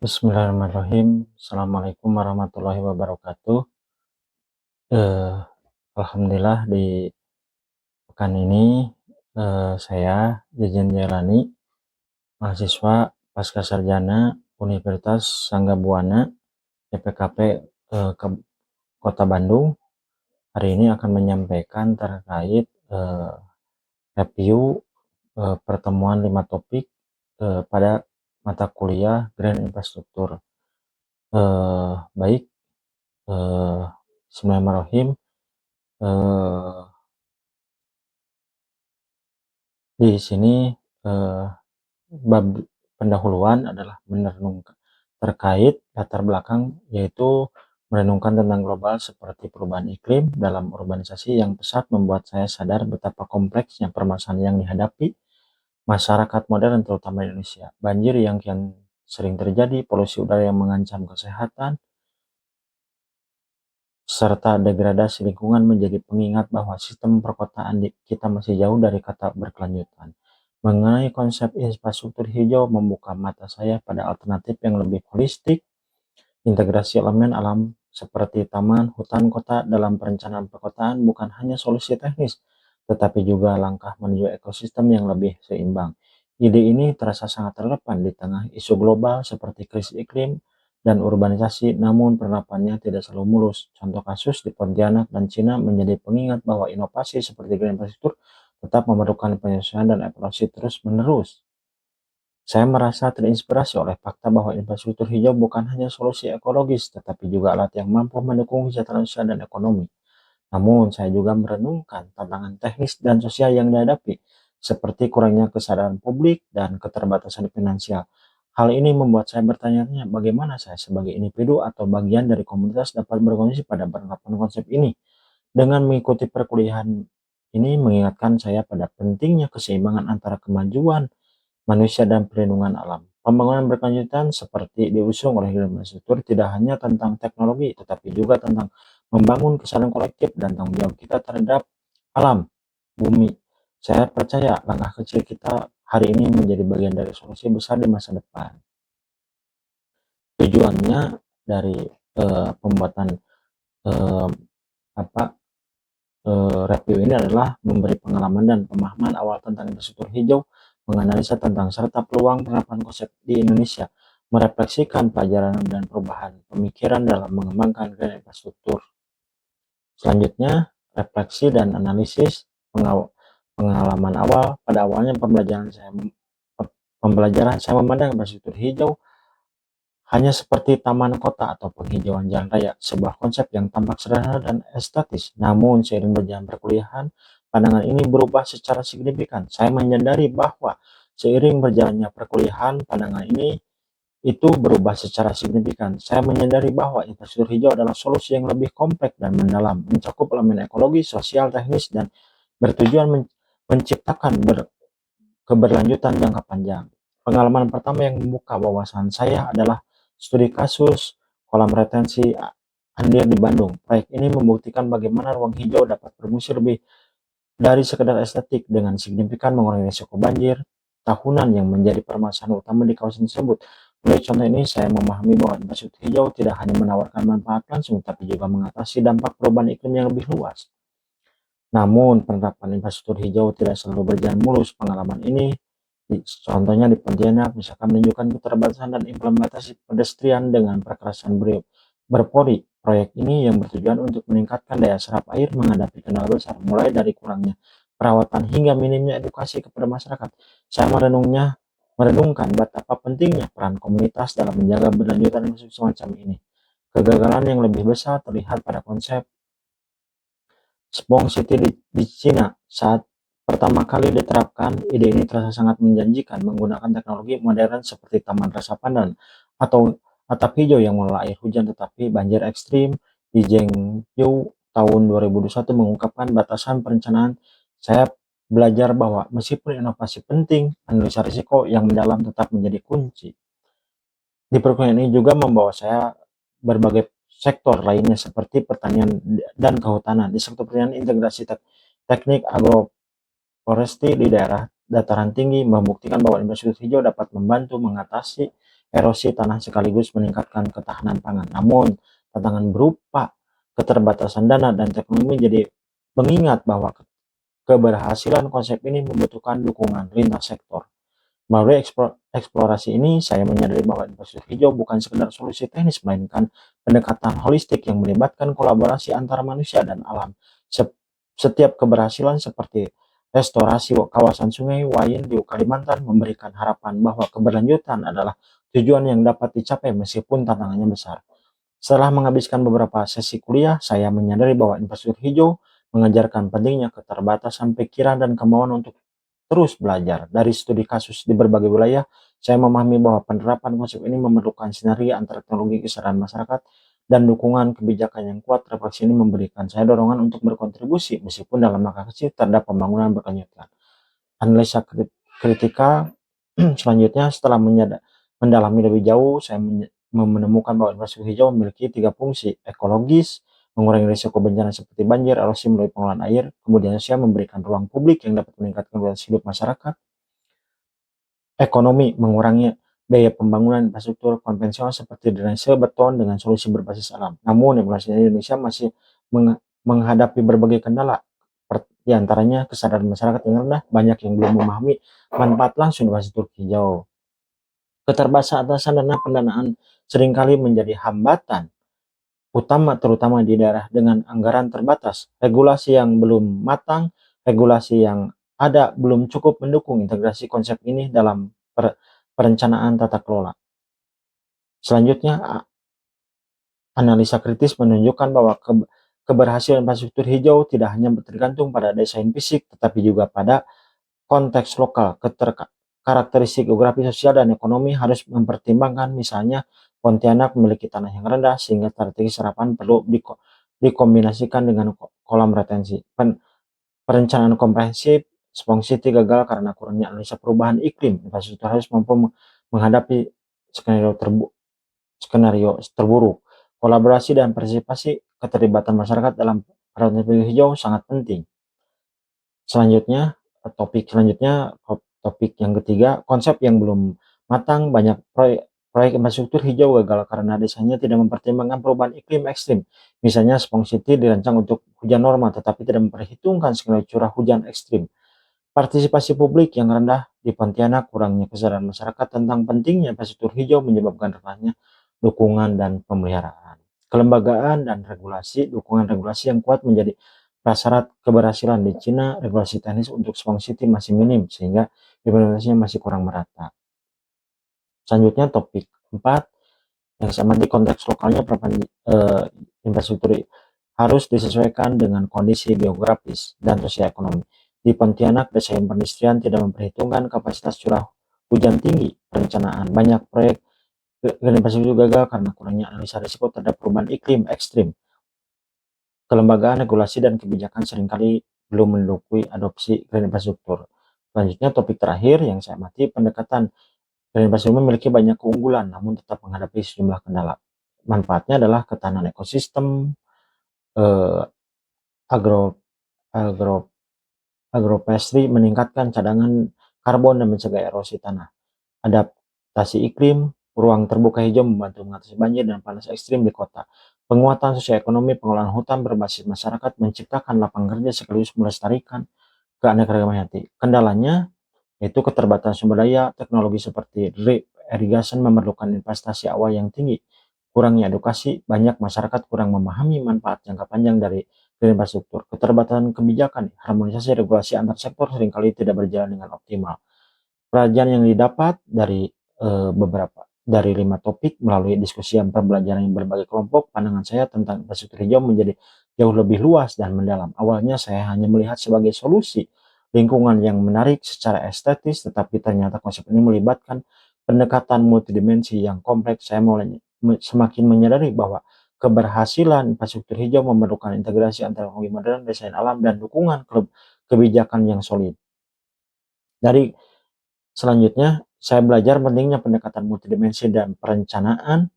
Bismillahirrahmanirrahim. Assalamualaikum warahmatullahi wabarakatuh. Eh, Alhamdulillah di pekan ini saya Jejen Jailani, mahasiswa pasca sarjana Universitas Sangga Buana (YPKP) Kota Bandung. Hari ini akan menyampaikan terkait review pertemuan 5 topik pada mata kuliah Grand Infrastruktur. Baik, Bismillahirrahmanirrahim. Di sini bab pendahuluan adalah merenungkan terkait latar belakang, yaitu merenungkan tentang global seperti perubahan iklim dalam urbanisasi yang pesat membuat saya sadar betapa kompleksnya permasalahan yang dihadapi masyarakat modern terutama di Indonesia. Banjir yang kian sering terjadi, polusi udara yang mengancam kesehatan, serta degradasi lingkungan menjadi pengingat bahwa sistem perkotaan kita masih jauh dari kata berkelanjutan. Mengenai konsep infrastruktur hijau membuka mata saya pada alternatif yang lebih holistik, integrasi elemen alam seperti taman, hutan kota dalam perencanaan perkotaan bukan hanya solusi teknis, tetapi juga langkah menuju ekosistem yang lebih seimbang. Ide ini terasa sangat relevan di tengah isu global seperti krisis iklim dan urbanisasi, namun penerapannya tidak selalu mulus. Contoh kasus di Pontianak dan Cina menjadi pengingat bahwa inovasi seperti green infrastruktur tetap memerlukan penyesuaian dan evaluasi terus-menerus. Saya merasa terinspirasi oleh fakta bahwa infrastruktur hijau bukan hanya solusi ekologis, tetapi juga alat yang mampu mendukung kesejahteraan sosial dan ekonomi. Namun, saya juga merenungkan tantangan teknis dan sosial yang dihadapi, seperti kurangnya kesadaran publik dan keterbatasan finansial. Hal ini membuat saya bertanya-tanya bagaimana saya sebagai individu atau bagian dari komunitas dapat berkontribusi pada penerapan konsep ini. Dengan mengikuti perkuliahan ini mengingatkan saya pada pentingnya keseimbangan antara kemajuan manusia dan perlindungan alam. Pembangunan berkelanjutan seperti diusung oleh Green Infrastruktur tidak hanya tentang teknologi, tetapi juga tentang membangun kesadaran kolektif dan tanggung jawab kita terhadap alam, bumi. Saya percaya langkah kecil kita hari ini menjadi bagian dari solusi besar di masa depan. Tujuannya dari pembuatan eh, apa review ini adalah memberi pengalaman dan pemahaman awal tentang infrastruktur hijau, menganalisa tentang serta peluang penerapan konsep di Indonesia, merefleksikan pelajaran dan perubahan pemikiran dalam mengembangkan green infrastruktur. Selanjutnya, refleksi dan analisis pengalaman awal. Pada awalnya pembelajaran saya memandang infrastruktur hijau hanya seperti taman kota atau penghijauan jalan raya, sebuah konsep yang tampak sederhana dan estetis. Namun, seiring berjalan perkuliahan, pandangan ini berubah secara signifikan. Saya menyadari bahwa seiring berjalannya perkuliahan, pandangan ini itu berubah secara signifikan. Saya menyadari bahwa infrastruktur hijau adalah solusi yang lebih kompleks dan mendalam, mencakup elemen ekologi, sosial, teknis, dan bertujuan menciptakan keberlanjutan jangka panjang. Pengalaman pertama yang membuka wawasan saya adalah studi kasus kolam retensi Andir di Bandung. Proyek ini membuktikan bagaimana ruang hijau dapat berfungsi lebih dari sekedar estetik dengan signifikan mengurangi risiko banjir tahunan yang menjadi permasalahan utama di kawasan tersebut. Melalui contoh ini, saya memahami bahwa infrastruktur hijau tidak hanya menawarkan manfaat langsung, tapi juga mengatasi dampak perubahan iklim yang lebih luas. Namun, penerapan infrastruktur hijau tidak selalu berjalan mulus. Pengalaman ini, contohnya di Pontianak, misalkan menunjukkan keterbatasan dan implementasi pedestrian dengan perkerasan berpori. Proyek ini yang bertujuan untuk meningkatkan daya serap air menghadapi kendala besar, mulai dari kurangnya perawatan hingga minimnya edukasi kepada masyarakat. Saya merenungkan betapa pentingnya peran komunitas dalam menjaga berlanjutan infrastruktur semacam ini. Kegagalan yang lebih besar terlihat pada konsep Spong City di Cina. Saat pertama kali diterapkan, ide ini terasa sangat menjanjikan menggunakan teknologi modern seperti taman resapan atau atap hijau yang mengelola air hujan, tetapi banjir ekstrim di Zhengzhou tahun 2021 mengungkapkan batasan perencanaan. Saya belajar bahwa meskipun inovasi penting, analisa risiko yang mendalam tetap menjadi kunci. Di perkuliahan ini juga membawa saya berbagai sektor lainnya seperti pertanian dan kehutanan. Di sektor pertanian, integrasi teknik agroforestry di daerah dataran tinggi membuktikan bahwa infrastruktur hijau dapat membantu mengatasi erosi tanah sekaligus meningkatkan ketahanan pangan. Namun, tantangan berupa keterbatasan dana dan teknologi jadi mengingat bahwa keberhasilan konsep ini membutuhkan dukungan lintas sektor. Melalui eksplorasi ini, saya menyadari bahwa infrastruktur hijau bukan sekedar solusi teknis, melainkan pendekatan holistik yang melibatkan kolaborasi antara manusia dan alam. Setiap keberhasilan seperti restorasi kawasan Sungai Wain di Kalimantan memberikan harapan bahwa keberlanjutan adalah tujuan yang dapat dicapai meskipun tantangannya besar. Setelah menghabiskan beberapa sesi kuliah, saya menyadari bahwa infrastruktur hijau mengajarkan pentingnya keterbatasan pikiran dan kemauan untuk terus belajar. Dari studi kasus di berbagai wilayah, saya memahami bahwa penerapan konsep ini memerlukan sinergi antara teknologi, kesadaran masyarakat, dan dukungan kebijakan yang kuat. Refleksi ini memberikan saya dorongan untuk berkontribusi meskipun dalam langkah kecil terhadap pembangunan berkelanjutan. Analisa kritikal selanjutnya, setelah mendalami lebih jauh, saya menemukan bahwa infrastruktur hijau memiliki 3 fungsi: ekologis, mengurangi risiko bencana seperti banjir, erosi melalui pengelolaan air; kemudian sosial, memberikan ruang publik yang dapat meningkatkan kualitas hidup masyarakat; ekonomi, mengurangi biaya pembangunan infrastruktur konvensional seperti drainase beton dengan solusi berbasis alam. Namun, implementasi Indonesia masih menghadapi berbagai kendala, di antaranya kesadaran masyarakat yang rendah, banyak yang belum memahami manfaat langsung infrastruktur hijau. Keterbatasan dana pendanaan seringkali menjadi hambatan utama, terutama di daerah dengan anggaran terbatas. Regulasi yang belum matang, regulasi yang ada belum cukup mendukung integrasi konsep ini dalam perencanaan tata kelola. Selanjutnya, analisa kritis menunjukkan bahwa keberhasilan infrastruktur hijau tidak hanya tergantung pada desain fisik, tetapi juga pada konteks lokal. Karakteristik geografi, sosial, dan ekonomi harus mempertimbangkan. Misalnya, Pontianak memiliki tanah yang rendah sehingga strategi serapan perlu dikombinasikan dengan kolam retensi. Perencanaan komprehensif Spong City gagal karena kurangnya analisa perubahan iklim. Infrastruktur harus mampu menghadapi skenario terburuk. Kolaborasi dan partisipasi keterlibatan masyarakat dalam perencanaan hijau sangat penting. Selanjutnya, topik yang ketiga, konsep yang belum matang. Banyak proyek infrastruktur hijau gagal karena desainnya tidak mempertimbangkan perubahan iklim ekstrim. Misalnya, Spong City dirancang untuk hujan normal tetapi tidak memperhitungkan skenario curah hujan ekstrim. Partisipasi publik yang rendah di Pontianak, kurangnya kesadaran masyarakat tentang pentingnya infrastruktur hijau menyebabkan rendahnya dukungan dan pemeliharaan. Kelembagaan dan regulasi, dukungan regulasi yang kuat menjadi prasyarat keberhasilan. Di Cina, regulasi teknis untuk Spong City masih minim sehingga implementasinya masih kurang merata. Selanjutnya, topik 4 yang sama di konteks lokalnya, infrastruktur harus disesuaikan dengan kondisi geografis dan sosial ekonomi. Di Pontianak, desain perindustrian tidak memperhitungkan kapasitas curah hujan tinggi. Perencanaan banyak proyek Green infrastruktur gagal karena kurangnya analisa risiko terhadap perubahan iklim ekstrim. Kelembagaan, regulasi, dan kebijakan seringkali belum mendukung adopsi green infrastruktur. Selanjutnya, topik terakhir yang saya amati, pendekatan green infrastruktur memiliki banyak keunggulan namun tetap menghadapi sejumlah kendala. Manfaatnya adalah ketahanan ekosistem, agroforestry, meningkatkan cadangan karbon dan mencegah erosi tanah. Adaptasi iklim, ruang terbuka hijau membantu mengatasi banjir dan panas ekstrim di kota. Penguatan sosial ekonomi, pengelolaan hutan berbasis masyarakat menciptakan lapangan kerja sekaligus melestarikan keanekaragaman hayati. Kendalanya yaitu keterbatasan sumber daya, teknologi seperti drip irrigation memerlukan investasi awal yang tinggi. Kurangnya edukasi, banyak masyarakat kurang memahami manfaat jangka panjang dari green infrastruktur. Keterbatasan kebijakan, harmonisasi regulasi antar sektor seringkali tidak berjalan dengan optimal. Pelajaran yang didapat dari dari 5 topik melalui diskusi dan pembelajaran yang berbagai kelompok, pandangan saya tentang infrastruktur hijau menjadi jauh lebih luas dan mendalam. Awalnya saya hanya melihat sebagai solusi lingkungan yang menarik secara estetis, tetapi ternyata konsep ini melibatkan pendekatan multidimensi yang kompleks. Saya semakin menyadari bahwa keberhasilan infrastruktur hijau memerlukan integrasi antara teknologi modern, desain alam, dan dukungan kebijakan yang solid. Selanjutnya, saya belajar pentingnya pendekatan multidimensi dan perencanaan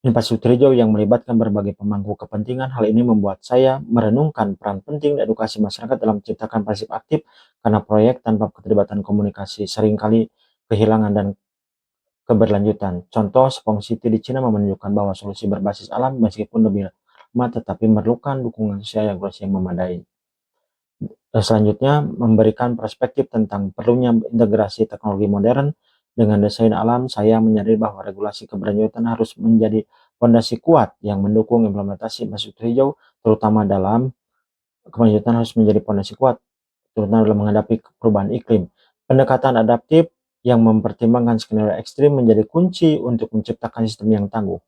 infrastruktur hijau yang melibatkan berbagai pemangku kepentingan. Hal ini membuat saya merenungkan peran penting edukasi masyarakat dalam menciptakan partisipasi aktif, karena proyek tanpa keterlibatan komunikasi seringkali kehilangan dan keberlanjutan. Contoh, Spong City di Cina menunjukkan bahwa solusi berbasis alam meskipun lebih lama tetapi memerlukan dukungan sosial yang memadai. Selanjutnya, memberikan perspektif tentang perlunya integrasi teknologi modern dengan desain alam. Saya menyadari bahwa regulasi keberlanjutan harus menjadi fondasi kuat yang mendukung implementasi infrastruktur hijau, terutama dalam keberlanjutan harus menjadi fondasi kuat, terutama dalam menghadapi perubahan iklim. Pendekatan adaptif yang mempertimbangkan skenario ekstrim menjadi kunci untuk menciptakan sistem yang tangguh.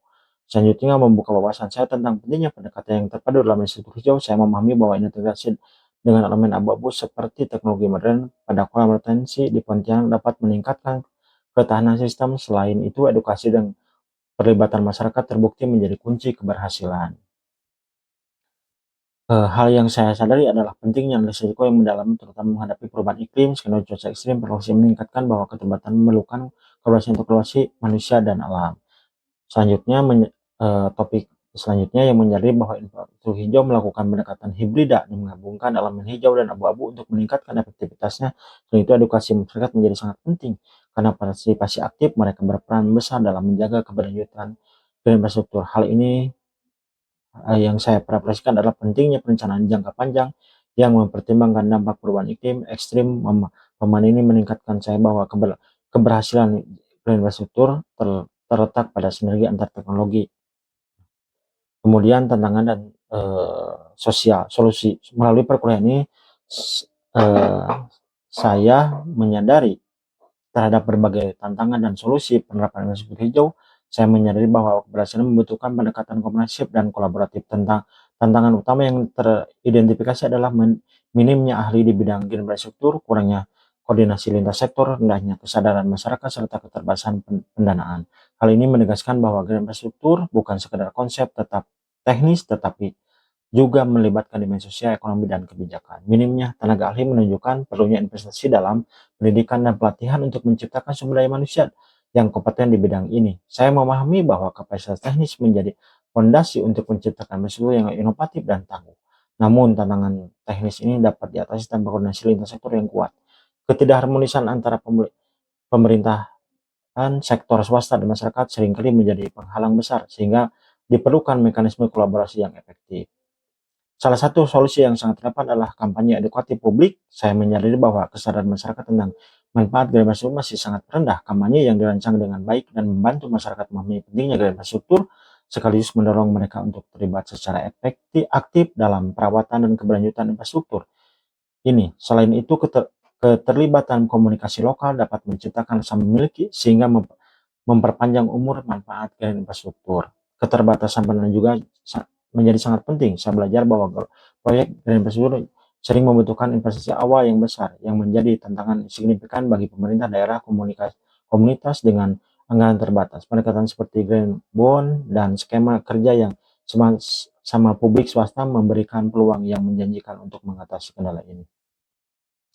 Selanjutnya, membuka wawasan saya tentang pentingnya pendekatan yang terpadu dalam infrastruktur hijau. Saya memahami bahwa integrasi dengan elemen abu-abu seperti teknologi modern pada kompetensi di Pontianak dapat meningkatkan ketahanan sistem. Selain itu, edukasi dan perlibatan masyarakat terbukti menjadi kunci keberhasilan. Hal yang saya sadari adalah pentingnya risiko yang mendalam, terutama menghadapi perubahan iklim, skenario cuaca ekstrim, perlu meningkatkan bahwa keterlibatan memerlukan kolaborasi integrasi manusia dan alam. Selanjutnya, topik selanjutnya yang menyadari bahwa infrastruktur hijau melakukan pendekatan hibrida dan menggabungkan elemen hijau dan abu-abu untuk meningkatkan efektivitasnya. Selain itu, edukasi masyarakat menjadi sangat penting karena partisipasi aktif mereka berperan besar dalam menjaga keberlanjutan infrastruktur. Hal ini yang saya perhatikan adalah pentingnya perencanaan jangka panjang yang mempertimbangkan dampak perubahan iklim ekstrim. Momen ini meningkatkan saya bahwa keberhasilan infrastruktur terletak pada sinergi antar teknologi. Kemudian tantangan dan sosial solusi melalui perkuliahan ini saya menyadari terhadap berbagai tantangan dan solusi penerapan infrastruktur hijau. Saya menyadari bahwa keberhasilan membutuhkan pendekatan komprehensif dan kolaboratif. Tentang tantangan utama yang teridentifikasi adalah minimnya ahli di bidang infrastruktur, kurangnya koordinasi lintas sektor, rendahnya kesadaran masyarakat, serta keterbatasan pendanaan. Hal ini menegaskan bahwa infrastruktur bukan sekedar konsep tetap teknis, tetapi juga melibatkan dimensi sosial, ekonomi, dan kebijakan. Minimnya tenaga ahli menunjukkan perlunya investasi dalam pendidikan dan pelatihan untuk menciptakan sumber daya manusia yang kompeten di bidang ini. Saya memahami bahwa kapasitas teknis menjadi fondasi untuk menciptakan infrastruktur yang inovatif dan tangguh. Namun, tantangan teknis ini dapat diatasi tanpa koordinasi lintas sektor yang kuat. Ketidakharmonisan antara pemerintahan, sektor swasta, dan masyarakat seringkali menjadi penghalang besar, sehingga diperlukan mekanisme kolaborasi yang efektif. Salah satu solusi yang sangat relevan adalah kampanye edukatif publik. Saya menyadari bahwa kesadaran masyarakat tentang manfaat green infrastruktur masih sangat rendah. Kampanye yang dirancang dengan baik dan membantu masyarakat memahami pentingnya green infrastruktur, sekaligus mendorong mereka untuk terlibat secara aktif dalam perawatan dan keberlanjutan infrastruktur ini. Selain itu, keterlibatan komunikasi lokal dapat menciptakan rasa memiliki sehingga memperpanjang umur manfaat green infrastruktur. Keterbatasan pendanaan juga menjadi sangat penting. Saya belajar bahwa proyek green infrastruktur sering membutuhkan investasi awal yang besar, yang menjadi tantangan signifikan bagi pemerintah daerah komunitas dengan anggaran terbatas. Pendekatan seperti green bond dan skema kerja yang sama publik swasta memberikan peluang yang menjanjikan untuk mengatasi kendala ini.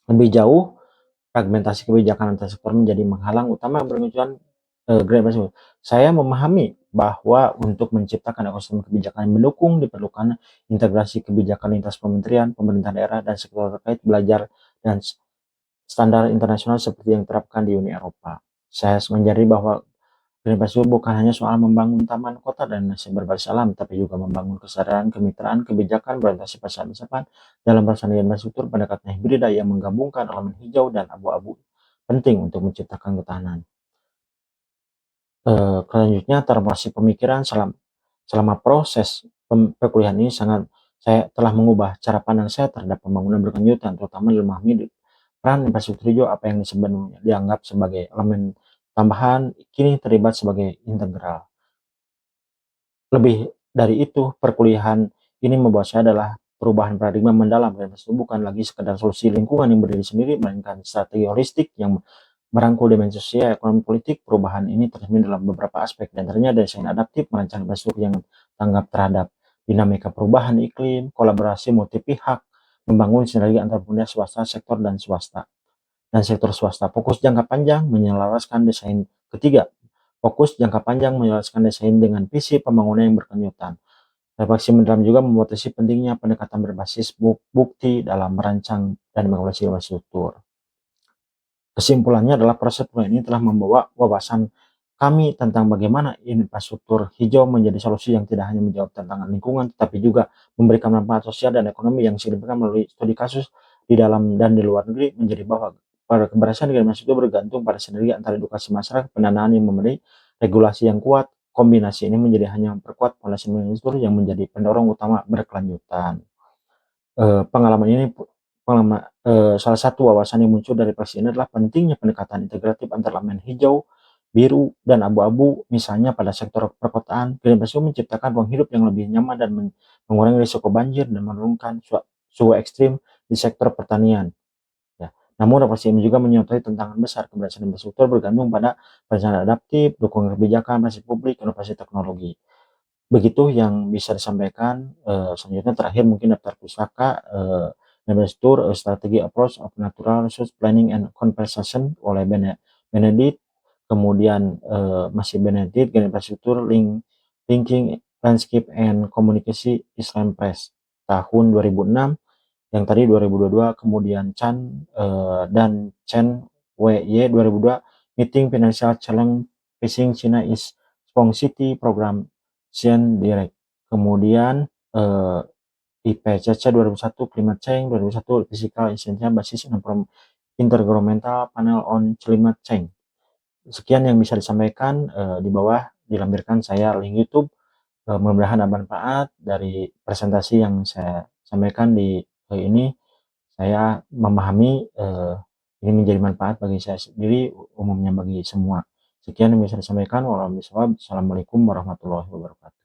Lebih jauh, fragmentasi kebijakan antar sektor menjadi menghalang utama bermunculan green infrastruktur. Saya memahami bahwa untuk menciptakan ekosistem kebijakan yang mendukung diperlukan integrasi kebijakan lintas kementerian, pemerintah daerah, dan sektor terkait, belajar dan standar internasional seperti yang diterapkan di Uni Eropa. Saya menyadari bahwa green infrastruktur bukan hanya soal membangun taman kota dan nasi berbasis alam, tapi juga membangun kesadaran, kemitraan, kebijakan berorientasi pada masa depan. Dalam pelaksanaan infrastruktur, pendekatan hibrida yang menggabungkan elemen hijau dan abu-abu penting untuk menciptakan ketahanan. Selanjutnya, transformasi pemikiran selama proses perkuliahan ini saya telah mengubah cara pandang saya terhadap pembangunan berkelanjutan, terutama dalam memahami peran infrastruktur hijau. Apa yang sebenarnya dianggap sebagai elemen tambahan kini terlibat sebagai integral. Lebih dari itu, perkuliahan ini membawa saya adalah perubahan paradigma mendalam. Infrastruktur bukan lagi sekedar solusi lingkungan yang berdiri sendiri, melainkan strategi holistik yang merangkul dimensi sosial, ekonomi, politik. Perubahan ini tercermin dalam beberapa aspek, dan ternyata desain adaptif, merancang infrastruktur yang tanggap terhadap dinamika perubahan iklim, kolaborasi multi pihak, membangun sinergi antar dunia swasta, sektor dan sektor swasta. Fokus jangka panjang menyelaraskan desain ketiga. Fokus jangka panjang menyelaraskan desain dengan visi pembangunan yang berkelanjutan. Refleksi mendalam juga memotisi pentingnya pendekatan berbasis bukti dalam merancang dan mengevaluasi infrastruktur. Kesimpulannya adalah proses ini telah membawa wawasan kami tentang bagaimana infrastruktur hijau menjadi solusi yang tidak hanya menjawab tantangan lingkungan, tetapi juga memberikan manfaat sosial dan ekonomi yang signifikan melalui studi kasus di dalam dan di luar negeri, menjadi bahwa keberhasilan generasi itu bergantung pada sinergi antara edukasi masyarakat, pendanaan yang memenuhi, regulasi yang kuat. Kombinasi ini menjadi hanya memperkuat fondasi infrastruktur yang menjadi pendorong utama berkelanjutan. Pengalaman ini salah satu wawasan yang muncul dari praksi ini adalah pentingnya pendekatan integratif antara elemen hijau, biru, dan abu-abu. Misalnya pada sektor perkotaan, green menciptakan ruang hidup yang lebih nyaman dan mengurangi risiko banjir dan menurunkan suhu ekstrim di sektor pertanian. Ya. Namun refleksi ini juga menyertai tantangan besar. Keberhasilan infrastruktur bergantung pada perencanaan adaptif, dukungan kebijakan, partisipasi publik, inovasi teknologi. Begitu yang bisa disampaikan. Selanjutnya terakhir mungkin daftar pusaka infrastruktur, strategi approach of natural resource planning and conservation oleh Benedict. Kemudian masih Benedict, infrastruktur linking landscape and communication Islam Press tahun 2006. Yang tadi 2022, kemudian Chan dan Chen WY 2002, meeting financial challenge facing China is Strong City Program Xian Direct. Kemudian IPCC 2001, Climate Change 2001, Physical Essential Basis Intergovernmental Panel on Climate Change. Sekian yang bisa disampaikan. Di bawah dilampirkan saya link YouTube. Mudah-mudahan ada manfaat dari presentasi yang saya sampaikan di ini. Saya memahami ini menjadi manfaat bagi saya sendiri, umumnya bagi semua. Sekian yang bisa disampaikan. Wassalamualaikum warahmatullahi wabarakatuh.